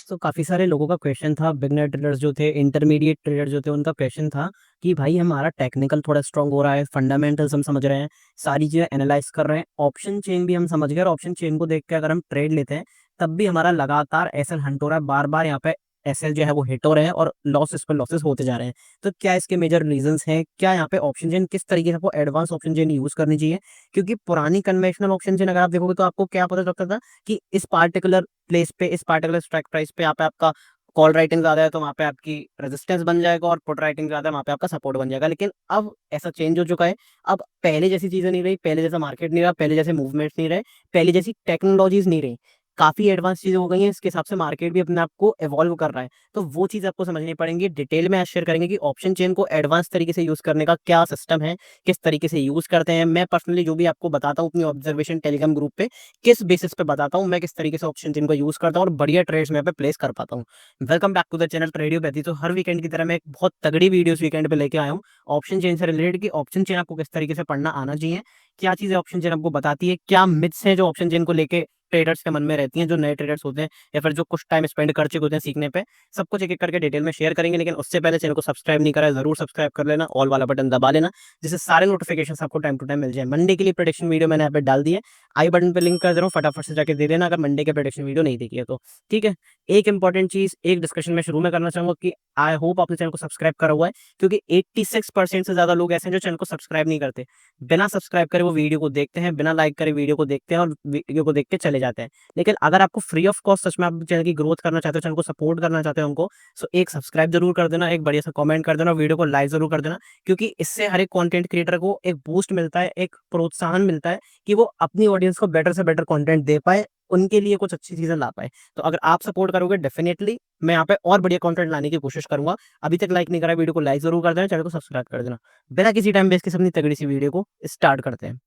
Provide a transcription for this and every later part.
सो काफ़ी सारे लोगों का क्वेश्चन था, बिगिनर ट्रेडर्स जो थे, इंटरमीडिएट ट्रेडर जो थे, उनका क्वेश्चन था कि भाई हमारा टेक्निकल थोड़ा स्ट्रांग हो रहा है, फंडामेंटल्स हम समझ रहे हैं, सारी चीज़ें एनालाइज कर रहे हैं, ऑप्शन चेन भी हम समझ गए और ऑप्शन चेन को देख के अगर हम ट्रेड लेते हैं, तब भी हमारा लगातार एसएल हंट हो रहा है, बार-बार यहाँ पे एसएल जो है वो हिट हो रहे हैं और लॉसेस पर लॉसेस होते जा रहे हैं। तो क्या इसके मेजर रीज़न्स हैं? क्या यहाँ पे ऑप्शन चेन किस तरीके से आपको एडवांस ऑप्शन चेन यूज़ करनी चाहिए? क्योंकि पुरानी कन्वेंशनल ऑप्शन चेन अगर आप देखोगे तो आपको क्या पता चलता था कि इस पार्टिकुलर प्लेस पे, इस पार्टिकुलर स्ट्राइक प्राइस पे यहाँ पे आपका कॉल राइटिंग ज़्यादा है तो वहाँ पे आपकी रेजिस्टेंस बन जाएगा और पुट राइटिंग ज़्यादा है वहाँ पे आपका सपोर्ट बन जाएगा। लेकिन अब ऐसा चेंज हो चुका है। अब पहले जैसी चीज़ें नहीं रही, पहले जैसा मार्केट नहीं रहा, पहले जैसे मूवमेंट्स नहीं रहे, पहले जैसी टेक्नोलॉजीज़ नहीं रही। काफ़ी एडवांस चीज़ें हो गई हैं, इसके हिसाब से मार्केट भी अपने आप को इवॉल्व कर रहा है। तो वो चीज़ आपको समझनी पड़ेंगी। डिटेल में आज शेयर करेंगे कि ऑप्शन चेन को एडवांस तरीके से यूज़ करने का क्या सिस्टम है, किस तरीके से यूज़ करते हैं। मैं पर्सनली जो भी आपको बताता हूँ अपनी ऑब्जर्वेशन टेलीग्राम ग्रुप पे, किस बेसिस पे बताता हूँ, मैं किस तरीके से ऑप्शन चेन को यूज़ करता हूँ और बढ़िया ट्रेड्स मैं यहाँ पे प्लेस कर पाता हूँ। Welcome back to the channel ट्रेडियो बैती। तो हर वीकेंड की तरह मैं एक बहुत तगड़ी वीडियोस वीकेंड पे लेके आया हूँ ऑप्शन चेन से रिलेटेड कि ऑप्शन चेन आपको किस तरीके से पढ़ना आना चाहिए, क्या चीज़ें ऑप्शन चेन आपको बताती है, क्या मिथ्स हैं जो ऑप्शन चेन को लेके ट्रेडर्स के मन में रहती हैं, जो नए ट्रेडर्स होते हैं या फिर जो कुछ टाइम स्पेंड कर चुके होते हैं सीखने पे। सब कुछ एक-एक करके डिटेल में शेयर करेंगे, लेकिन उससे पहले चैनल को सब्सक्राइब नहीं करा है, ज़रूर सब्सक्राइब कर लेना, ऑल वाला बटन दबा लेना, जिससे सारे नोटिफिकेशंस आपको टाइम टू टाइम मिल जाए। मंडे के लिए प्रेडिक्शन वीडियो मैंने यहाँ पे डाल दी है, आई बटन पे लिंक कर दे रहा हूँ, फटाफट से जाके दे देना अगर मंडे के प्रेडिक्शन वीडियो नहीं देखी है तो, ठीक है? एक इंपॉर्टेंट चीज़, एक डिस्कशन मैं शुरू में करना चाहूँगा कि आई होप आपने चैनल को सब्सक्राइब करा हुआ है, क्योंकि 86% से ज़्यादा लोग ऐसे हैं जो चैनल को सब्सक्राइब नहीं करते। बिना सब्सक्राइब करे वो वीडियो को देखते हैं, बिना लाइक करे वीडियो को देखते हैं और वीडियो को देख के चले जाते हैं। लेकिन अगर आपको फ्री ऑफ कॉस्ट सच में आप चैनल की ग्रोथ करना चाहते हो, चैनल को सपोर्ट करना चाहते हो उनको, सो एक सब्सक्राइब जरूर कर देना, एक बढ़िया सा कमेंट कर देना, वीडियो को लाइक जरूर कर देना, क्योंकि इससे हर एक कंटेंट क्रिएटर को एक बूस्ट मिलता है, एक प्रोत्साहन मिलता है कि वो अपनी ऑडियंस को बेटर से बेटर कंटेंट दे पाए, उनके लिए कुछ अच्छी चीजें ला पाए। तो अगर आप सपोर्ट करोगे डेफिनेटली मैं यहाँ पे और बढ़िया कंटेंट लाने की कोशिश करूंगा। अभी तक लाइक नहीं करा वीडियो को लाइक जरूर कर देना, चैनल को सब्सक्राइब कर देना। बिना किसी टाइम वेस्ट के अपनी तगड़ी सी वीडियो को स्टार्ट करते हैं।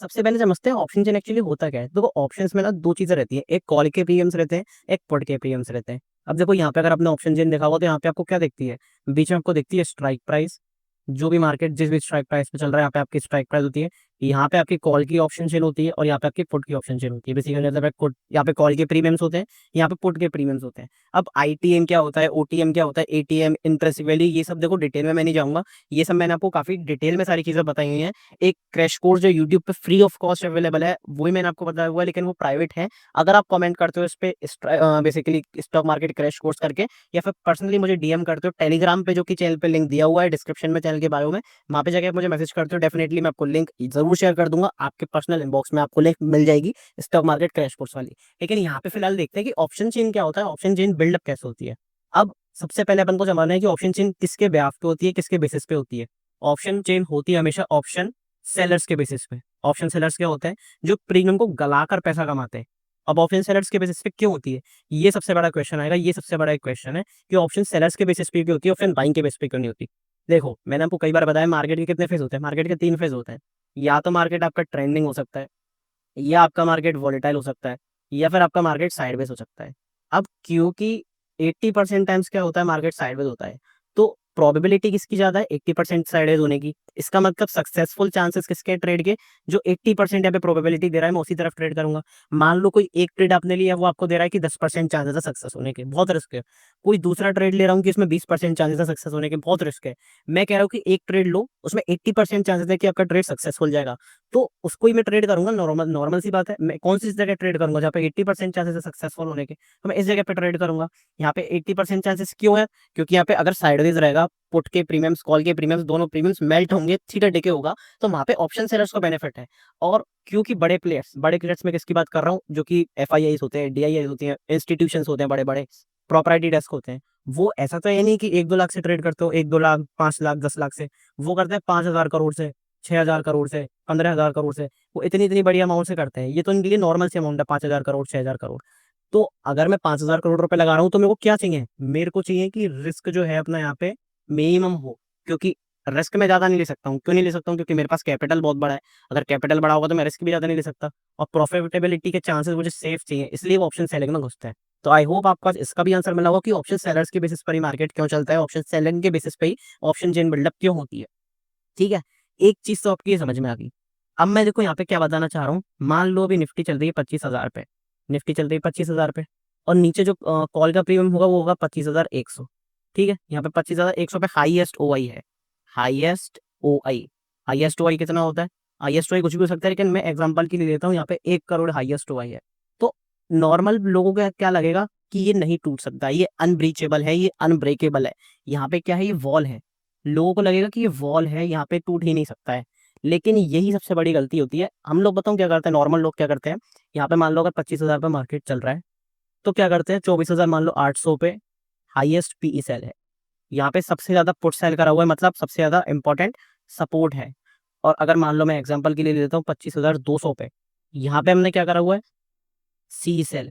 सबसे पहले समझते हैं ऑप्शन चेन एक्चुअली होता क्या है। देखो ऑप्शंस में ना दो चीजें रहती हैं, एक कॉल के प्रीमियम्स रहते हैं, एक पुट के प्रीमियम्स रहते हैं। अब देखो यहाँ पे अगर आपने ऑप्शन चेन देखा हुआ तो यहाँ पे आपको क्या दिखती है, बीच में आपको दिखती है स्ट्राइक प्राइस। जो भी मार्केट जिस भी स्ट्राइक प्राइस पे चल रहा है यहाँ पे आपकी स्ट्राइक प्राइस होती है। यहाँ पे आपकी कॉल की ऑप्शन चेन होती है और यहाँ पे आपकी पुट की ऑप्शन चेन होती है। बेसिकली मतलब यहाँ पे कॉल के प्रीमियम्स होते हैं, यहाँ पे पुट के प्रीमियम्स होते हैं। अब आईटीएम क्या होता है, ओटीएम क्या होता है, एटीएम, इंटरेस्ट वैल्यू, ये सब देखो डिटेल में मैं नहीं जाऊंगा। ये सब मैंने आपको काफी डिटेल में सारी चीजें बताई हुई हैं। एक क्रैश कोर्स जो यूट्यूब पे फ्री ऑफ कॉस्ट अवेलेबल है वही मैंने आपको बताया हुआ है, लेकिन वो प्राइवेट है। अगर आप कमेंट करते हो इस पे basically stock market crash course करके, या फिर पर्सनली मुझे डीएम करते हो टेलीग्राम पे, जो कि चैनल पे लिंक दिया हुआ है डिस्क्रिप्शन में चैनल के बारे में, वहाँ पे जाके आप मुझे मैसेज करते हो, डेफिनेटली मैं आपको लिंक जरूर शेयर कर दूंगा, आपके पर्सनल इनबॉक्स में आपको लिंक मिल जाएगी स्टॉक मार्केट क्रैश कोर्स वाली। लेकिन यहाँ पे फिलहाल देखते हैं कि ऑप्शन चेन क्या होता है, ऑप्शन चेन बिल्डअप कैसे होती है। अब सबसे पहले अपन को समझना है कि ऑप्शन चेन किसके बेसिस पे होती है, किसके बेसिस पे होती है। ऑप्शन चेन होती है हमेशा ऑप्शन सेलर्स के बेसिस पे। ऑप्शन सेलर्स क्या होते हैं, जो प्रीमियम को गलाकर पैसा कमाते हैं। अब ऑप्शन सेलर्स के बेसिस पे क्यों होती है, ये सबसे बड़ा क्वेश्चन आएगा। ये सबसे बड़ा एक क्वेश्चन है कि ऑप्शन सेलर्स के बेसिस पे क्यों होती है, ऑप्शन बाइंग के बेसिस पे क्यों नहीं होती। देखो मैंने आपको कई बार बताया मार्केट के कितने फेज होते हैं, मार्केट के 3 फेज होते हैं। या तो मार्केट आपका ट्रेंडिंग हो सकता है, या आपका मार्केट वॉलेटाइल हो सकता है, या फिर आपका मार्केट साइडवेज हो सकता है। अब क्योंकि 80% टाइम्स क्या होता है, मार्केट साइडवेज होता है, तो प्रोबेबिलिटी किसकी ज्यादा है, 80% साइडवेज होने की। इसका मतलब सक्सेसफुल चांसेस किसके ट्रेड के, जो 80% यहाँ पे प्रोबेबिलिटी दे रहा है मैं उसी तरफ ट्रेड करूंगा। मान लो कोई एक ट्रेड आपने लिया, वो आपको दे रहा है कि 10% चांसेस है सक्सेस होने के, बहुत रिस्क है। कोई दूसरा ट्रेड ले रहा हूँ कि इसमें 20% चांसेस है सक्सेस होने के, बहुत रिस्क है। मैं कह रहा हूँ कि एक ट्रेड लो, उसमें 80% चांसेस है कि आपका ट्रेड सक्सेसफुल जाएगा, तो उसको ही मैं ट्रेड करूंगा। नॉर्मल नॉर्मल सी बात है, मैं कौन सी जगह ट्रेड करूंगा जहाँ पे 80% चांसेस है सक्सेसफुल होने के, तो मैं इस जगह पे ट्रेड करूंगा। यहाँ पे 80% चांसेस क्यों है, क्योंकि यहाँ पे अगर साइडवेज रहेगा, पुट के प्रीमियम्स कॉल के प्रीमियम्स दोनों प्रीमियम्स मेल्ट होंगे, थीटा डे के होगा, तो वहाँ पे ऑप्शन सेलर्स को बेनिफिट है। और क्योंकि बड़े प्लेयर्स में किसकी बात कर रहा हूँ, जो कि एफआईआईस होते हैं, डीआईआई होती हैं, इंस्टीट्यूशन होते हैं, बड़े बड़े प्रॉपर्टी डेस्क होते हैं। वो ऐसा तो है नहीं कि 1-2 लाख से ट्रेड करते हो, 1-2 लाख, 5 लाख, 10 लाख से। वो करते हैं 5,000 करोड़ से, 6,000 करोड़ से, 15,000 करोड़ से। वो इतनी इतनी बड़ी अमाउंट से करते हैं। ये तो इनके लिए नॉर्मल सी अमाउंट है, 5,000 करोड़, 6,000 करोड़। तो अगर मैं 5,000 करोड़ रुपए लगा रहा हूँ तो मेरे को क्या चाहिए, मेरे को चाहिए कि रिस्क जो है अपना यहाँ पे मिनिमम हो। क्योंकि रिस्क मैं ज्यादा नहीं ले सकता हूँ, क्यों नहीं ले सकता हूँ, क्योंकि मेरे पास कैपिटल बहुत बड़ा है। अगर कैपिटल बड़ा होगा तो मैं रिस्क भी ज्यादा नहीं ले सकता, और प्रॉफिटेबिलिटी के चांसेस मुझे सेफ चाहिए, इसलिए वो ऑप्शन सेलिंग में घुसता है। तो आई होप आपको आज इसका भी आंसर मिला होगा कि ऑप्शन सेलर्स के बेसिस पर ही मार्केट क्यों चलता है, ऑप्शन सेलिंग के बेसिस पे ही ऑप्शन चेन बिल्डअप क्यों होती है। ठीक है, एक चीज तो आपकी ये समझ में आ गई। अब मैं देखो यहाँ पे क्या बताना चाह रहा हूँ, मान लो अभी निफ्टी चल रही है 25,000 पे, निफ्टी चल रही है 25,000 पे, और नीचे जो कॉल का प्रीमियम होगा वो होगा 25,100। ठीक है, यहाँ पे 25,100 पे हाईएस्ट ओ आई है, हाईएस्ट ओ आई। हाईएस्ट ओ आई कितना होता है? हाईएस्ट ओ आई कुछ भी हो सकता है, लेकिन मैं एग्जांपल के लिए लेता हूँ, यहाँ पे 1 करोड़ हाईएस्ट ओ आई है। तो नॉर्मल लोगों को क्या लगेगा कि ये नहीं टूट सकता, ये अनब्रीचेबल है, ये अनब्रेकेबल है। यहाँ पे क्या है, ये वॉल है। लोगों को लगेगा कि ये वॉल है, यहाँ पे टूट ही नहीं सकता है। लेकिन यही सबसे बड़ी गलती होती है। हम लोग बताऊं क्या करते हैं, नॉर्मल लोग क्या करते हैं, यहाँ पे मान लो अगर 25,000 पे मार्केट चल रहा है, तो क्या करते हैं, 24,000 मान लो 800 पे हाईएस्ट पीई सेल है, यहाँ पे सबसे ज्यादा पुट सेल करा हुआ है, मतलब सबसे ज्यादा इंपॉर्टेंट सपोर्ट है। और अगर मान लो मैं एग्जांपल के लिए लेता हूँ 25,200 पे, यहाँ पे हमने क्या करा हुआ है, सी सेल,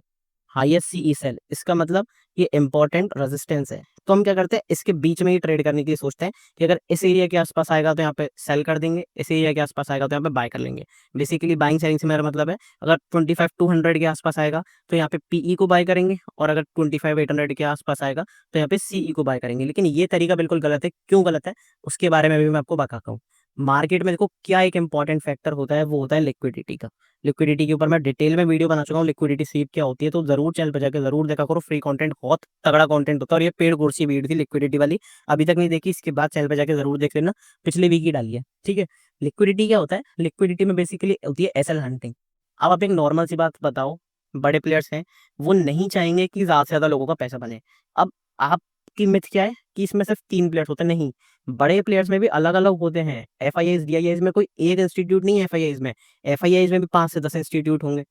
हाईएस्ट सीई सेल, इसका मतलब ये इंपॉर्टेंट रेजिस्टेंस है। तो हम क्या करते हैं, इसके बीच में ही ट्रेड करने के लिए सोचते हैं कि अगर इस एरिया के आसपास आएगा तो यहाँ पे सेल कर देंगे, इस एरिया के आसपास आएगा तो यहाँ पे बाय कर लेंगे। बेसिकली बाइंग सेलिंग से मेरा मतलब है, अगर 25,200 के आसपास आएगा तो यहाँ पे पीई को बाय करेंगे, और अगर 25,800 के आसपास आएगा तो यहाँ पे सीई को बाय करेंगे। लेकिन ये तरीका बिल्कुल गलत है। क्यों गलत है, उसके बारे में भी मैं आपको बताता हूँ। मार्केट में देखो क्या एक इंपॉर्टेंट फैक्टर होता है, वो होता है लिक्विडिटी का। लिक्विडिटी के ऊपर मैं डिटेल में वीडियो बना चुका हूँ, लिक्विडिटी स्वीप क्या होती है, तो जरूर चैनल पर जाकर जरूर देखा करो। फ्री कंटेंट, बहुत तगड़ा कंटेंट होता है, और ये पेड कोर्स की वीडियो थी लिक्विडिटी वाली, अभी तक नहीं देखी, इसके बाद चैनल पर जाकर जरूर देख लेना, पिछले वीक ही डाली है। ठीक है, लिक्विडिटी क्या होता है, लिक्विडिटी में बेसिकली होती है एसएल हंटिंग। अब आप एक नॉर्मल सी बात बताओ, बड़े प्लेयर्स हैं, वो नहीं चाहेंगे कि ज्यादा से ज्यादा लोगों का पैसा बने। अब आपकी मिथ क्या है कि इसमें सिर्फ 3 प्लेयर्स होते हैं, नहीं, बड़े प्लेयर्स में भी अलग अलग होते हैं। एफआईआईज डीआईआईज में कोई एक इंस्टीट्यूट नहीं है, एफआईआईज में, एफआईआईज में भी 5 से 10 इंस्टीट्यूट होंगे,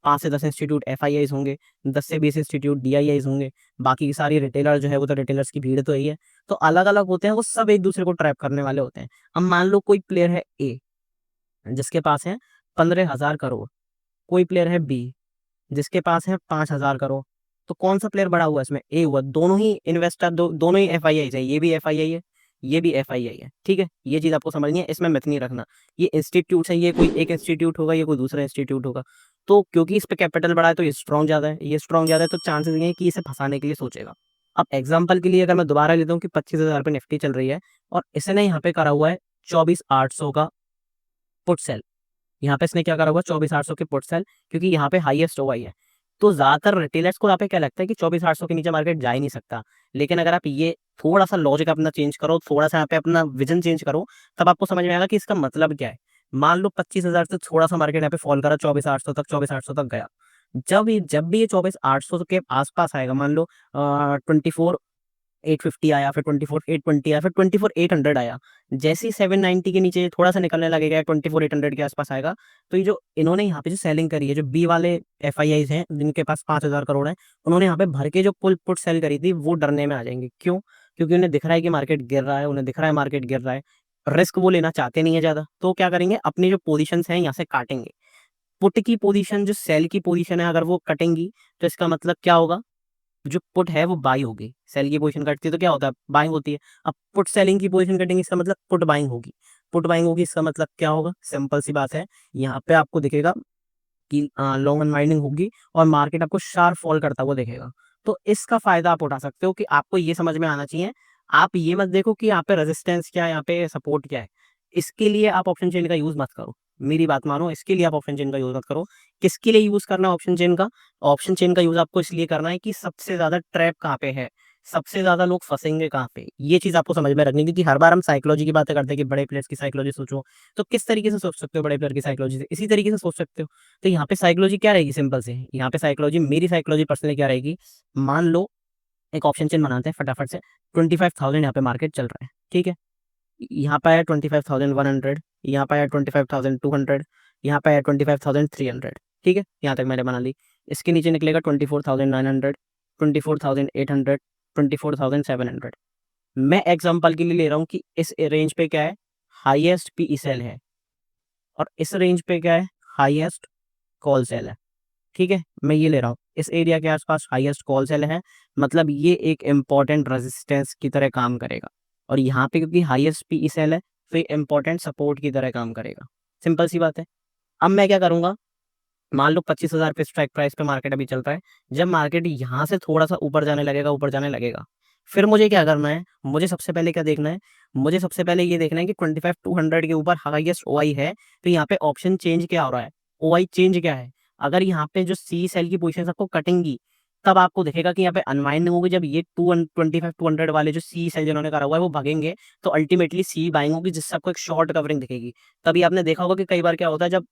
5 से 10 इंस्टीट्यूट एफआईआईज होंगे, 10 से 20 इंस्टीट्यूट डीआईआईज होंगे। बाकी की सारी रिटेलर जो है वो तो रिटेलर्स की भीड़ तो यही है। तो अलग अलग होते हैं, वो सब एक दूसरे को ट्रैप करने वाले होते हैं। अब मान लो कोई प्लेयर है ए, जिसके पास है 15,000 करोड़, कोई प्लेयर है बी, जिसके पास है 5,000 करोड़। तो कौन सा प्लेयर बड़ा हुआ इसमें, ए हुआ। दोनों ही इन्वेस्टर, दोनों ही एफआईआई है, ये भी एफआईआई है, ये भी एफआईआई है। ठीक है, ये चीज आपको समझनी है, इसमें मिथ नहीं रखना। ये इंस्टीट्यूट है, ये कोई एक इंस्टीट्यूट होगा, ये कोई दूसरा इंस्टीट्यूट होगा। तो क्योंकि इस पे कैपिटल बड़ा है तो ये स्ट्रॉन्ग ज्यादा है, ये स्ट्रॉन्ग ज्यादा है, तो चांसेस ये है कि इसे फंसाने के लिए सोचेगा। अब एग्जाम्पल के लिए अगर मैं दोबारा लेता हूँ कि 25,000 पे निफ्टी चल रही है, और इसने यहाँ पे करा हुआ है 24,800 का पुट सेल। यहाँ पे इसने क्या करा हुआ, 24,800 के पुट सेल, क्योंकि यहाँ पे हाईएस्ट ओआई है। तो ज्यादातर रिटेलर्स को यहाँ पे क्या लगता है कि 24,800 के नीचे मार्केट जा ही नहीं सकता। लेकिन अगर आप ये थोड़ा सा लॉजिक अपना चेंज करो, थोड़ा सा यहाँ पे अपना विजन चेंज करो, तब आपको समझ में आएगा कि इसका मतलब क्या है। मान लो 25,000 से थोड़ा सा मार्केट यहाँ पे फॉल करा, 24,800 तक, 24,800 तक गया। जब भी ये 24,800 के आसपास आएगा, मान लो 24,850 आया, फिर 24,820 आया, फिर 24,800 आया, जैसे ही 790 के नीचे थोड़ा सा निकलने लगेगा, 24,800 के आसपास आएगा, तो ये जो इन्होंने यहाँ पे जो सेलिंग करी है, जो बी वाले एफआईआईज हैं जिनके पास 5,000 करोड़ है, उन्होंने यहाँ पे भर के जो पुल पुट सेल करी थी, वो डरने में आ जाएंगे। क्यों? क्योंकि उन्हें दिख रहा है कि मार्केट गिर रहा है, उन्हें दिख रहा है मार्केट गिर रहा है, रिस्क वो लेना चाहते नहीं है ज्यादा, तो क्या करेंगे, अपनी जो पोजिशन है यहाँ से काटेंगे। पुट की पोजीशन, जो सेल की पोजीशन है, अगर वो कटेंगी, तो इसका मतलब क्या होगा, जो पुट है वो बाई होगी। सेल की पोजीशन कटती है तो क्या होता है, बाइंग होती है। अब पुट सेलिंग की पोजीशन कटेंगे, इसका मतलब पुट बाइंग होगी। पुट बाइंग होगी, इसका मतलब क्या होगा, सिंपल सी बात है, यहाँ पे आपको दिखेगा कि लॉन्ग अनवाइंडिंग होगी, और मार्केट आपको शार्प फॉल करता हुआ दिखेगा। तो इसका फायदा आप उठा सकते हो, कि आपको ये समझ में आना चाहिए। आप ये मत देखो कि यहाँ पे रेजिस्टेंस क्या है, यहाँ पे सपोर्ट क्या है। इसके लिए आप ऑप्शन चेन का यूज मत करो, मेरी बात मानो, इसके लिए आप ऑप्शन चेन का यूज मत करो। किसके लिए यूज करना है ऑप्शन चेन का, ऑप्शन चेन का यूज आपको इसलिए करना है कि सबसे ज्यादा ट्रैप कहाँ पे है, सबसे ज्यादा लोग फंसेंगे कहाँ पे, ये चीज आपको समझ में रखनी है। क्योंकि हर बार हम साइकोलॉजी की बातें करते हैं कि बड़े प्लेयर्स की साइकोलॉजी सोचो, तो किस तरीके से सोच सकते हो बड़े प्लेयर की साइकोलॉजी से, इसी तरीके से सोच सकते हो। तो यहाँ पे साइकोलॉजी क्या रहेगी, सिंपल से, यहाँ पे साइकोलॉजी, मेरी साइकोलॉजी पर्सनली क्या रहेगी, मान लो एक ऑप्शन चेन बनाते हैं फटाफट से, 25,000 यहाँ पे मार्केट चल रहा है, ठीक है, यहाँ पे आया 25,100, यहाँ पे आया 25,200, यहाँ पे आया 25,300। ठीक है, यहाँ तक मैंने बना ली। इसके नीचे निकलेगा 24,900, 24,800, 24,700। मैं एग्जांपल के लिए ले रहा हूँ कि इस रेंज पे क्या है, हाईएस्ट पीई सेल है, और इस रेंज पे क्या है, हाईएस्ट कॉल सेल है। ठीक है, मैं ये ले रहा हूँ, इस एरिया के आसपास हाईएस्ट कॉल सेल है, मतलब ये एक इंपॉर्टेंट रेजिस्टेंस की तरह काम करेगा। और यहाँ पे क्योंकि हाईएस्ट पीई सेल है, तो ये इंपॉर्टेंट सपोर्ट की तरह काम करेगा। सिंपल सी बात है। अब मैं क्या करूंगा, मान लो 25,000 पे स्ट्राइक प्राइस पे मार्केट अभी चल रहा है, जब मार्केट यहाँ से थोड़ा सा ऊपर जाने लगेगा, ऊपर जाने लगेगा, फिर मुझे क्या करना है, मुझे सबसे पहले क्या देखना है, मुझे सबसे पहले ये देखना है कि 25-200 के ऊपर हाईएस्ट ओआई है, तो यहाँ पे ऑप्शन चेंज क्या हो रहा है, ओआई चेंज क्या है। अगर यहाँ पे जो सी सेल की पोजीशन आपको कटेंगी, तब आपको दिखेगा कि यहाँ पे अनवाइंडिंग होगी। जब ये 25-200 वाले जो सी सेल जिन्होंने करा हुआ है वो भागेंगे, तो अल्टीमेटली सी बाइंग होगी, जिससे आपको एक शॉर्ट कवरिंग दिखेगी। तभी आपने देखा होगा कि कई बार क्या होता है, जब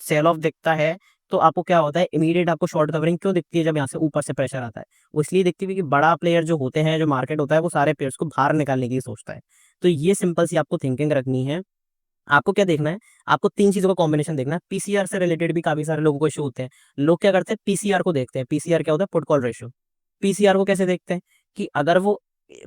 सेल ऑफ दिखता है तो आपको क्या होता है, इमीडिएट आपको शॉर्ट कवरिंग क्यों दिखती है, जब यहाँ से ऊपर से प्रेशर आता है, वो इसलिए दिखती है कि बड़ा प्लेयर जो होते हैं, जो मार्केट होता है, वो सारे प्लेयर्स को बाहर निकालने की ही सोचता है। तो ये सिंपल सी आपको थिंकिंग रखनी है। आपको क्या देखना है, आपको 3 चीज़ों का कॉम्बिनेशन देखना है। पीसीआर से रिलेटेड भी काफ़ी सारे लोगों को इश्यू होते हैं। लोग क्या करते हैं, पीसीआर को देखते हैं। पीसीआर क्या होता है, पुट कॉल रेशियो। पीसीआर को कैसे देखते हैं कि अगर वो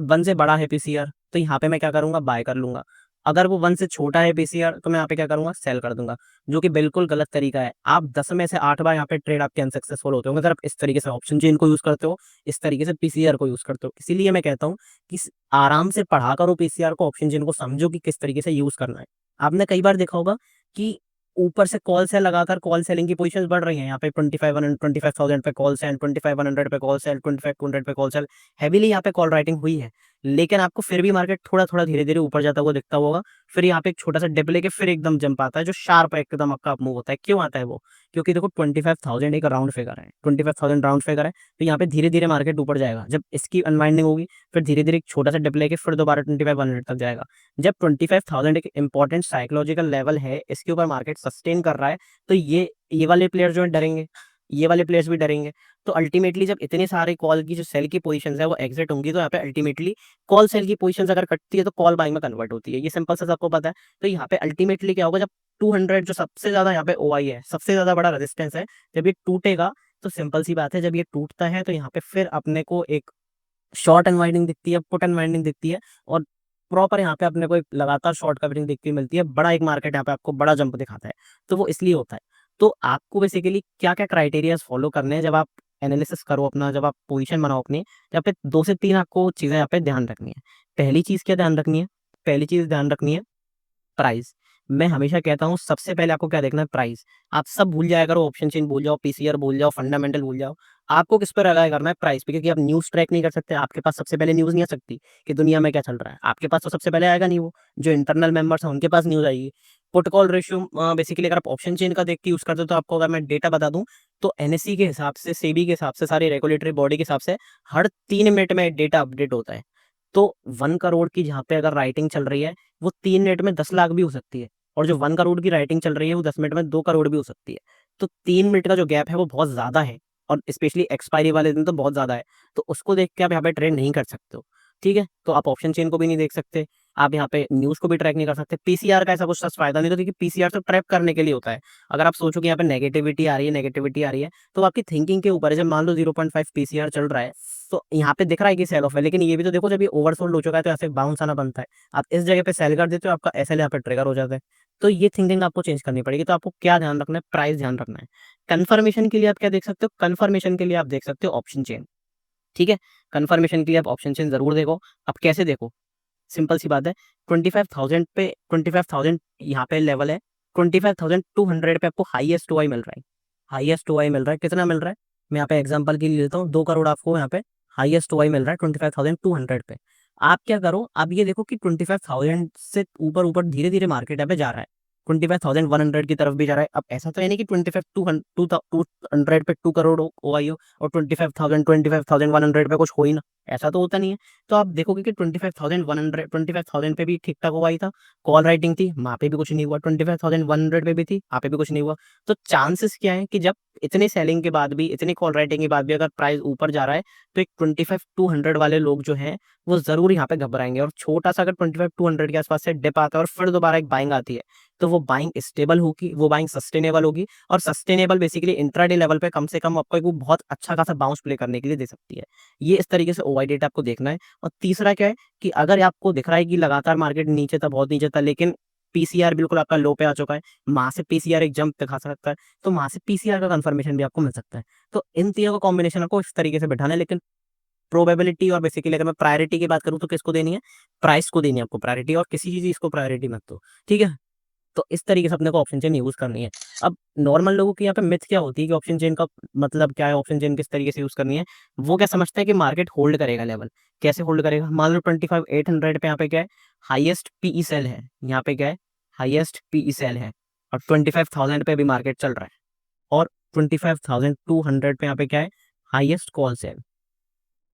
1 से बड़ा है पीसीआर, तो यहाँ पे मैं क्या करूँगा, बाय कर लूँगा। अगर वो 1 से छोटा है पीसीआर, तो मैं यहाँ पे क्या करूँगा, सेल कर दूँगा, जो कि बिल्कुल गलत तरीका है। आप 10 में से 8 बार यहाँ पे ट्रेड आपके अनसक्सेसफुल होते होंगे, अगर आप इस तरीके से ऑप्शन चेन को यूज़ करते हो, इस तरीके से पीसीआर को यूज़ करते हो। इसीलिए मैं कहता हूँ कि आराम से पढ़ा करो पीसीआर को, ऑप्शन चेन को समझो कि किस तरीके से यूज़ करना है। आपने कई बार देखा होगा कि ऊपर से कॉल सेल लगाकर कॉल सेलिंग की पोजीशंस बढ़ रही हैं। यहाँ पे 25,000 पे कॉल सेल, 25,100 पे कॉल सेल, 25,200 पे कॉल सेल, हेवीली यहाँ पे कॉल राइटिंग हुई है। लेकिन आपको फिर भी मार्केट थोड़ा-थोड़ा धीरे-धीरे ऊपर जाता हुआ दिखता होगा। फिर यहाँ पे एक छोटा-सा डिप लेके फिर एकदम जंप आता है, जो शार्प एकदम आपका अप मूव होता है। क्यों आता है वो? क्योंकि देखो 25,000 एक राउंड फिगर है, 25,000 राउंड फिगर है, तो यहाँ पे धीरे-धीरे मार्केट ऊपर जाएगा। जब इसकी अनवाइंडिंग होगी, फिर धीरे-धीरे एक छोटा-सा डिप लेके फिर दोबारा 25,100 तक जाएगा। जब 25,000 एक इम्पोर्टेंट साइकोलॉजिकल लेवल है, इसके ऊपर मार्केट सस्टेन कर रहा है, तो ये वाले प्लेयर जो हैं डरेंगे, ये वाले प्लेयर्स भी डरेंगे। तो अल्टीमेटली जब इतने सारे कॉल की जो सेल की पोज़ीशंस है वो एग्ज़िट होंगी, तो यहाँ पे अल्टीमेटली कॉल सेल की पोज़ीशंस अगर कटती है तो कॉल बाइंग में कन्वर्ट होती है। ये सिंपल सा सबको पता है। तो यहाँ पे अल्टीमेटली क्या होगा, जब 200 जो सबसे ज़्यादा यहाँ पे ओआई है, सबसे ज़्यादा बड़ा रेजिस्टेंस है, जब ये टूटेगा, तो सिंपल सी बात है, जब ये टूटता है तो यहाँ पे फिर अपने को एक शॉर्ट अनवाइंडिंग दिखती है, पुट अनवाइंडिंग दिखती है, और प्रॉपर यहाँ पे अपने को एक लगातार शॉर्ट कवरिंग देखती हुई मिलती है। बड़ा एक मार्केट यहाँ पे आपको बड़ा जंप दिखाता है, तो वो इसलिए होता है। तो आपको बेसिकली क्या-क्या क्राइटेरियाज़ फॉलो करने हैं जब आप एनालिसिस करो अपना, जब आप पोज़ीशन बनाओ अपनी, यहाँ पे 2 से 3 आपको चीज़ें यहाँ पे ध्यान रखनी है। पहली चीज़ क्या ध्यान रखनी है? पहली चीज़ ध्यान रखनी है प्राइस। मैं हमेशा कहता हूँ सबसे पहले आपको क्या देखना है, प्राइस। आप सब भूल जाया करो, ऑप्शन चेन भूल जाओ, पीसीआर भूल जाओ, फंडामेंटल भूल जाओ। आपको किस पे रिलाय करना है, प्राइस पे, क्योंकि आप न्यूज़ ट्रैक नहीं कर सकते। आपके पास सबसे पहले न्यूज़ नहीं आ सकती कि दुनिया में क्या चल रहा है। आपके पास तो सबसे पहले आएगा नहीं वो, जो इंटरनल मेंबर्स हैं उनके पास न्यूज़ आएगी। पुट कॉल रेशियो बेसिकली अगर आप ऑप्शन चेन का देख के यूज़ करते हो, तो आपको अगर मैं डेटा बता दूँ, तो एनएसई के हिसाब से, सेबी के हिसाब से, सारी रेगुलेटरी बॉडी के हिसाब से हर 3 मिनट में डेटा अपडेट होता है। तो 1 करोड़ की जहाँ पे अगर राइटिंग चल रही है, वो 3 मिनट में 10 लाख भी हो सकती है। और जो 1 करोड़ की राइटिंग चल रही है, वो 10 मिनट में 2 करोड़ भी हो सकती है। तो 3 मिनट का जो गैप है, वो बहुत ज़्यादा है, और स्पेशली एक्सपायरी वाले दिन तो बहुत ज़्यादा है। तो उसको देख के आप यहाँ पे ट्रेड नहीं कर सकते हो, ठीक है? तो आप ऑप्शन चेन को भी नहीं देख सकते, आप यहाँ पे न्यूज़ को भी ट्रैक नहीं कर सकते। पीसीआर का ऐसा कुछ ख़ास फ़ायदा नहीं, तो क्योंकि पीसीआर तो ट्रैप करने के लिए होता है। अगर आप सोचो कि यहाँ पे नेगेटिविटी आ रही है, नेगेटिविटी आ रही है, तो आपकी थिंकिंग के ऊपर है। जब मान लो 0.5 पीसीआर चल रहा है, तो यहाँ पे दिख रहा है कि सेल ऑफ है, लेकिन ये भी तो देखो, जब ये ओवरसोल्ड हो चुका है, तो ऐसे बाउंस आना बनता है। आप इस जगह पे सेल कर देते हो, आपका एसएल यहाँ पे ट्रिगर हो जाता है। तो ये थिंकिंग आपको चेंज करनी पड़ेगी। तो आपको क्या ध्यान रखना है, प्राइस ध्यान रखना है। कन्फर्मेशन के लिए आप क्या देख सकते हो, कन्फर्मेशन के लिए आप देख सकते हो ऑप्शन चेन, ठीक है? कन्फर्मेशन के लिए आप ऑप्शन चेन ज़रूर देखो। अब कैसे देखो? सिंपल सी बात है, 25,000 पे 25,000 यहाँ पे लेवल है, 25,200 पे आपको हाईएस्ट ओआई मिल रहा है। हाईएस्ट ओआई मिल रहा है, कितना मिल रहा है? मैं यहाँ पे एग्ज़ाम्पल के लिए लेता हूँ, 2 करोड़ आपको यहाँ पे हाईएस्ट ओआई मिल रहा है 25,200 पे। आप क्या करो, आप ये देखो कि 25,000 से ऊपर-ऊपर धीरे-धीरे मार्केट यहाँ पे जा रहा है। 25,100 की तरफ भी जा रहा है। अब ऐसा तो है नहीं कि 25,200 पे 2 करोड़ ओआई हो, और 25,100 पे कुछ हो ही ना, ऐसा तो होता नहीं है। तो आप देखोगे कि 25,000 पे भी ठीक-ठाक ओआई था, कॉल राइटिंग थी, वहाँ पे भी कुछ नहीं हुआ, 25,100 पे भी थी, वहाँ पे भी कुछ नहीं हुआ। तो चांसेस क्या है कि जब इतने सेलिंग के बाद भी, इतनी कॉल राइटिंग के बाद भी अगर प्राइस ऊपर जा रहा है, तो एक 25,200 वाले लोग जो हैं, वो ज़रूर यहाँ पे घबराएँगे, और छोटा-सा अगर 25,200 के आस-पास से डिप आता है और फिर दोबारा एक बाइंग आती है, तो वो बाइंग स्टेबल होगी, वो बाइंग सस्टेनेबल होगी, और सस्टेनेबल बेसिकली इंट्राडे लेवल पे कम से कम आपको एक वो बहुत अच्छा खासा बाउंस प्ले करने के लिए दे सकती है। ये इस तरीके से ओवाई डेटा आपको देखना है। और तीसरा क्या है कि अगर आपको दिख रहा है कि लगातार मार्केट नीचे था, बहुत नीचे था, लेकिन पीसीआर बिल्कुल आपका लो पे आ चुका है, वहाँ से पीसीआर एक जंप दिखा सकता है, तो वहाँ से पीसीआर का कन्फर्मेशन भी आपको मिल सकता है। तो इन तीनों का कॉम्बिनेशन आपको इस तरीके से बिठाना है, लेकिन प्रोबेबिलिटी और बेसिकली अगर मैं प्रायोरिटी की बात करूँ, तो किसको देनी है? प्राइस को देनी है आपको प्रायोरिटी, और किसी चीज़ को प्रायोरिटी मत दो, ठीक है? तो इस तरीके से अपने को ऑप्शन चेन यूज़ करनी है। अब नॉर्मल लोगों की यहाँ पे मिथ क्या होती है कि ऑप्शन चेन का मतलब क्या है, ऑप्शन चेन किस तरीके से यूज़ करनी है? वो क्या समझते हैं कि मार्केट होल्ड करेगा लेवल। कैसे होल्ड करेगा? मान लो 25,800 पे यहाँ पे क्या है? हाईएस्ट पीई सेल है। यहाँ पे क्या है? हाईएस्ट पीई सेल है और 25,000 पे अभी मार्केट चल रहा है और 25,200 पे यहाँ पे क्या है? Highest call sell.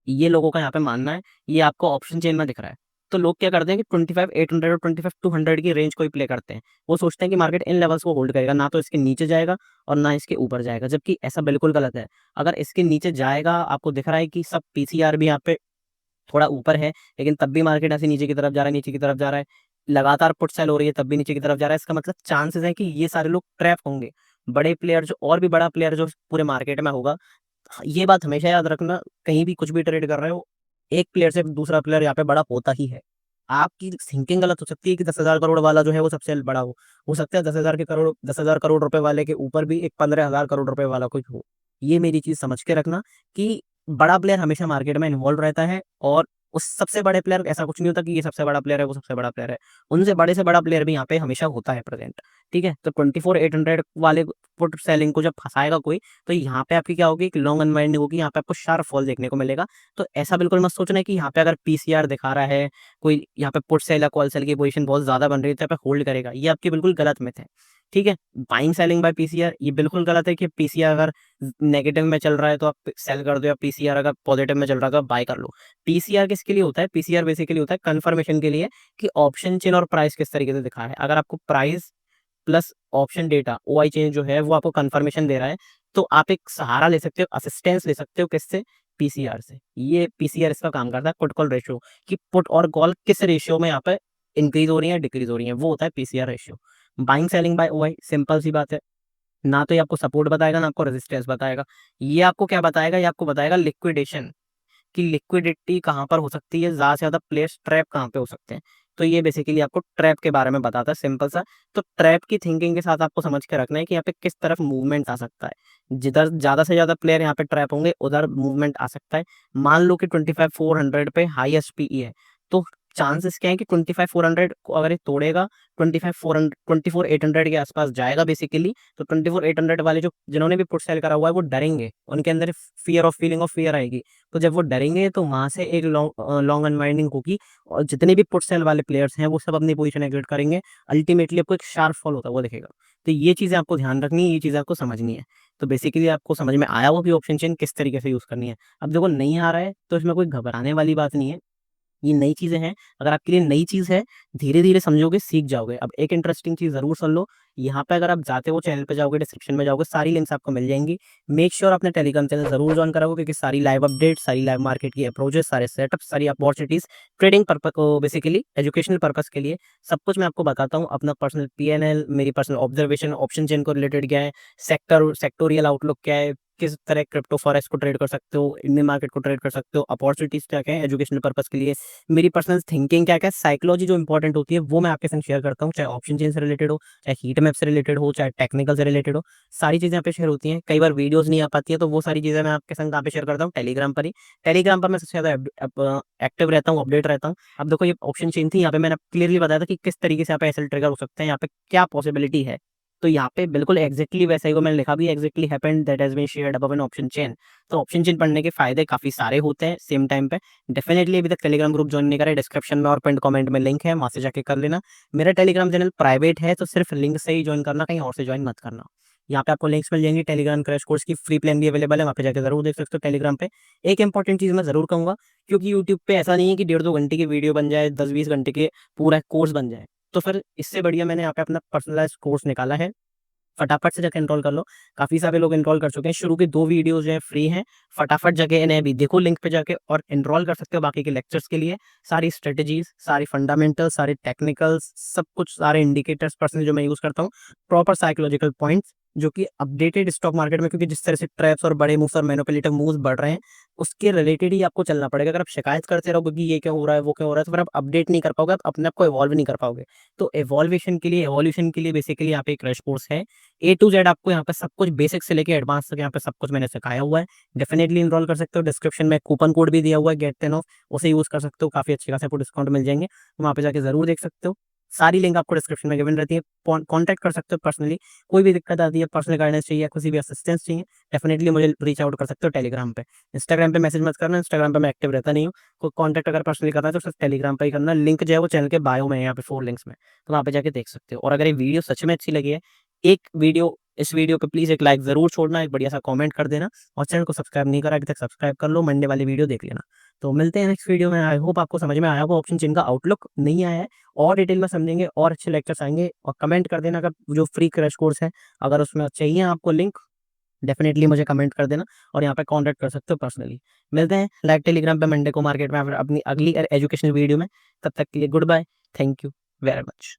ये लोगों का यहाँ पे मानना है, ये आपको ऑप्शन चेन में दिख रहा है। तो लोग क्या करते हैं कि 25,800 और 25,200 की रेंज को ही प्ले करते हैं। वो सोचते हैं कि मार्केट इन लेवल्स को होल्ड करेगा, ना तो इसके नीचे जाएगा और ना इसके ऊपर जाएगा, जबकि ऐसा बिल्कुल गलत है। अगर इसके नीचे जाएगा, आपको दिख रहा है कि सब पीसीआर भी यहाँ पे थोड़ा ऊपर है, लेकिन तब भी मार्केट ऐसे नीचे की तरफ जा रहा है, नीचे की तरफ जा रहा है। लगातार पुट सेल हो रही है, तब भी नीचे की तरफ जा रहा है। इसका मतलब चांसेस है कि ये सारे लोग ट्रैप होंगे। बड़े प्लेयर जो और भी बड़ा प्लेयर जो पूरे मार्केट में होगा, ये बात हमेशा याद रखना, कहीं भी कुछ भी ट्रेड कर रहे हो, एक प्लेयर से दूसरा प्लेयर यहाँ पे बड़ा होता ही है। आपकी थिंकिंग गलत हो सकती है कि 10,000 करोड़ वाला जो है वो सबसे बड़ा हो सकता है 10,000 करोड़ रुपए वाले के ऊपर भी एक 15,000 करोड़ रुपए वाला कोई हो। ये मेरी चीज समझ के रखना कि बड़ा प्लेयर हमेशा मार्केट में इन्वॉल्व रहता है और उस सबसे बड़े प्लेयर, ऐसा कुछ नहीं होता कि ये सबसे बड़ा प्लेयर है वो सबसे बड़ा प्लेयर है। उनसे बड़े से बड़ा प्लेयर भी यहाँ पे हमेशा होता है प्रेजेंट। ठीक है, तो 24,800 वाले पुट सेलिंग को जब फंसाएगा कोई, तो यहाँ पे आपकी क्या होगी, एक लॉन्ग अनवाइंडिंग होगी, यहाँ पे आपको शार्प फॉल देखने को मिलेगा। तो ऐसा बिल्कुल मत सोचना कि यहाँ पे अगर पीसीआर दिखा रहा है, कोई यहाँ पे पुट सेल या कॉल सेल की पोजीशन बहुत ज्यादा बन रही है तो यहाँ पे होल्ड करेगा, ये आपकी बिल्कुल गलत मिथ है। ठीक है, बाइंग सेलिंग बाय पीसीआर ये बिल्कुल गलत है कि पीसीआर अगर नेगेटिव में चल रहा है तो आप सेल कर दो, या पीसीआर अगर पॉजिटिव में चल रहा है तो आप बाय कर लो। पीसीआर किसके लिए होता है? पीसीआर बेसिकली होता है कंफर्मेशन के लिए कि ऑप्शन चेन और प्राइस किस तरीके से दिखा है। अगर आपको price plus option data OI chain जो है वो आपको कंफर्मेशन दे रहा है, तो आप एक सहारा ले सकते हो, असिस्टेंस ले सकते हो, किससे? पीसीआर से। ये पीसीआर इसका काम करता है, पुट कॉल रेशियो, कि पुट और कॉल किस रेशियो में यहाँ पे इंक्रीज हो रही है, डिक्रीज हो रही है, वो होता है PCR ratio. Buying selling by OI simple सी बात है, ना तो ये आपको सपोर्ट बताएगा ना आपको रेजिस्टेंस बताएगा। ये आपको क्या बताएगा? ये आपको बताएगा लिक्विडेशन, कि लिक्विडिटी कहाँ पर हो सकती है, ज़्यादा से ज़्यादा प्लेयर्स ट्रैप कहाँ पे हो सकते हैं। तो ये बेसिकली आपको ट्रैप के बारे में बताता है, सिंपल सा। तो ट्रैप की थिंकिंग के साथ आपको समझ के रखना है कि यहाँ पे किस तरफ मूवमेंट आ सकता है। जिधर ज़्यादा से ज़्यादा प्लेयर यहाँ पे ट्रैप होंगे उधर मूवमेंट आ सकता है। मान लो कि 25,400 पे हाईएस्ट पीई है, तो चांसेस क्या है कि 25,400 को अगर ये तोड़ेगा, 25,400 24,800 के आसपास जाएगा बेसिकली। तो 24,800 वाले जो जिन्होंने भी पुट सेल करा हुआ है वो डरेंगे, उनके अंदर फीलिंग ऑफ फियर आएगी। तो जब वो डरेंगे तो वहां से एक लॉन्ग अनवाइंडिंग होगी और जितने भी पुट सेल वाले प्लेयर्स हैं वो सब अपनी पोजीशन एग्जिट करेंगे। अल्टीमेटली आपको एक शार्प फॉल होता है वो दिखेगा। तो ये चीजें आपको ध्यान रखनी है, ये चीजें आपको समझनी है। तो बेसिकली आपको समझ में आया हो कि ऑप्शन चेन किस तरीके से यूज करनी है। अब देखो नहीं आ रहा है तो इसमें कोई घबराने वाली बात नहीं है, ये नई चीजें हैं। अगर आपके लिए नई चीज है, धीरे धीरे समझोगे, सीख जाओगे। अब एक इंटरेस्टिंग चीज जरूर सुन लो, यहाँ पे अगर आप जाते हो चैनल पे जाओगे, डिस्क्रिप्शन में जाओगे, सारी लिंक्स आपको मिल जाएंगी। मेक श्योर अपने टेलीग्राम चैनल जरूर ज्वाइन कराओगे, क्योंकि सारी लाइव अपडेट, सारी लाइव मार्केट की अप्रोचेस, सारे सेटअप, सारी अपॉर्चुनिटीज, ट्रेडिंग पर्पज को बेसिकली एजुकेशनल पर्पज के लिए सब कुछ मैं आपको बताता हूँ। अपना पर्सनल पीएनएल, मेरी पर्सनल ऑब्जर्वेशन, ऑप्शन चेन को रिलेटेड क्या है, सेक्टोरियल आउटलुक क्या है, किस तरह क्रिप्टो फॉरेक्स को ट्रेड कर सकते हो, इंडियन मार्केट को ट्रेड कर सकते हो, अपॉर्चुनिटीज क्या क्या है एजुकेशनल पर्पज के लिए, मेरी पर्सनल थिंकिंग क्या क्या है, साइकोलॉजी जो इंपॉर्टेंट होती है वो मैं आपके संग शेयर करता हूँ। चाहे ऑप्शन चेन से रिलेटेड हो, चाहे हीट मैप से रिलेटेड हो, चाहे टेक्निकल से रिलेटेड हो, सारी चीजें यहाँ पे शेयर होती हैं। कई बार वीडियोस नहीं आ पाती है तो वो सारी चीजें मैं आपके संग यहाँ पे शेयर करता हूँ टेलीग्राम पर ही। टेलीग्राम पर मैं सबसे ज्यादा एक्टिव रहता हूँ, अपडेट रहता हूँ। अब देखो ये ऑप्शन चेन थी, यहाँ पे मैंने क्लियरली बताया था कि किस तरीके से यहाँ पे एसएल ट्रिगर हो सकते हैं, यहाँ पे क्या पॉसिबिलिटी है। तो यहाँ पे बिल्कुल एग्जैक्टली वैसा ही को मैंने लिखा भी, exactly happened that has been shared above an option chain. तो ऑप्शन चेन पढ़ने के फायदे काफी सारे होते हैं सेम टाइम पे। डेफिनेटली अभी तक टेलीग्राम ग्रुप ज्वाइन नहीं करा है, डिस्क्रिप्शन में और पिन कमेंट में लिंक है, वहां से जाके कर लेना। मेरा टेलीग्राम चैनल प्राइवेट है तो सिर्फ लिंक से ही ज्वाइन करना, कहीं और से ज्वाइन मत करना। यहाँ पे आपको लिंक्स मिल जाएंगे, टेलीग्राम क्रैश कोर्स की फ्री प्लान भी अवेलेबल है, वहाँ पे जाकर जरूर देख सकते हो टेलीग्राम पे। एक इंपॉर्टेंट चीज मैं जरूर कहूंगा, क्योंकि यूट्यूब पे ऐसा नहीं है कि 1.5-2 घंटे की वीडियो बन जाए, 10-20 घंटे के पूरा कोर्स बन जाए। तो फिर इससे बढ़िया मैंने यहाँ पे अपना पर्सनलाइज कोर्स निकाला है, फटाफट से जाकर एनरोल कर लो। काफी सारे लोग एनरोल कर चुके हैं, शुरू की 2 वीडियोस जो है फ्री हैं, फटाफट जाके इन्हें भी देखो लिंक पे जाके और एनरोल कर सकते हो बाकी के लेक्चर्स के लिए। सारी स्ट्रेटेजीज, सारी फंडामेंटल, सारे टेक्निकल्स, सब कुछ, सारे इंडिकेटर्स पर्सनली जो मैं यूज करता हूँ, प्रॉपर साइकोलॉजिकल पॉइंट्स जो कि अपडेटेड स्टॉक मार्केट में, क्योंकि जिस तरह से ट्रैप्स और बड़े मूव्स और मैनिपुलेटिव मूव्स बढ़ रहे हैं उसके रिलेटेड ही आपको चलना पड़ेगा। अगर आप शिकायत करते रहोगे कि ये क्या हो रहा है वो क्या हो रहा है, तो फिर आप अपडेट नहीं कर पाओगे, आप अपने आप को इवॉल्व नहीं कर पाओगे। तो एवोल्यूशन के लिए बेसिकली यहाँ पे एक क्रैश कोर्स है, ए टू जेड आपको यहाँ पे सब कुछ बेसिक से लेके एडवांस तक यहाँ पे सब कुछ मैंने सिखाया हुआ है। डेफिनेटली इनरोल कर सकते हो, डिस्क्रिप्शन में कूपन कोड भी दिया हुआ है गेट 10 ऑफ, उसे यूज कर सकते हो, काफी अच्छे खासे आपको डिस्काउंट मिल जाएंगे, तो वहाँ पे जाके जरूर देख सकते हो। सारी लिंक आपको डिस्क्रिप्शन में गिवन रहती है, कॉन्टैक्ट कर सकते हो पर्सनली। कोई भी दिक्कत आती है, पर्सनल गाइडेंस चाहिए, किसी भी असिस्टेंस चाहिए, डेफिनेटली मुझे रीच आउट कर सकते हो टेलीग्राम पे। इंस्टाग्राम पे मैसेज मत करना, इंस्टाग्राम पे मैं एक्टिव रहता नहीं हूँ। कोई कॉन्टैक्ट अगर पर्सनली करना है तो सिर्फ टेलीग्राम पे ही करना। लिंक जो है वो चैनल के बायो में है, यहाँ पे 4 लिंक्स में, तो वहाँ पे जाके देख सकते हो। और अगर ये वीडियो सच में अच्छी लगी है, इस वीडियो पे प्लीज़ एक लाइक ज़रूर छोड़ना, एक बढ़िया सा कमेंट कर देना, और चैनल को सब्सक्राइब नहीं करा अभी तक सब्सक्राइब कर लो, मंडे वाली वीडियो देख लेना। तो मिलते हैं नेक्स्ट वीडियो में। आई होप आपको समझ में आया होगा ऑप्शन चेन का आउटलुक। नहीं आया है, और डिटेल में समझेंगे, और अच्छे लेक्चर्स आएँगे। और कमेंट कर देना अगर जो फ्री क्रैश कोर्स है, अगर उसमें चाहिए आपको लिंक, डेफिनिटली मुझे कमेंट कर देना, और यहाँ पे कॉन्टैक्ट कर सकते हो पर्सनली। मिलते हैं लाइव टेलीग्राम पे मंडे को मार्केट में अपनी अगली एजुकेशनल वीडियो में। तब तक के लिए goodbye, thank you very much.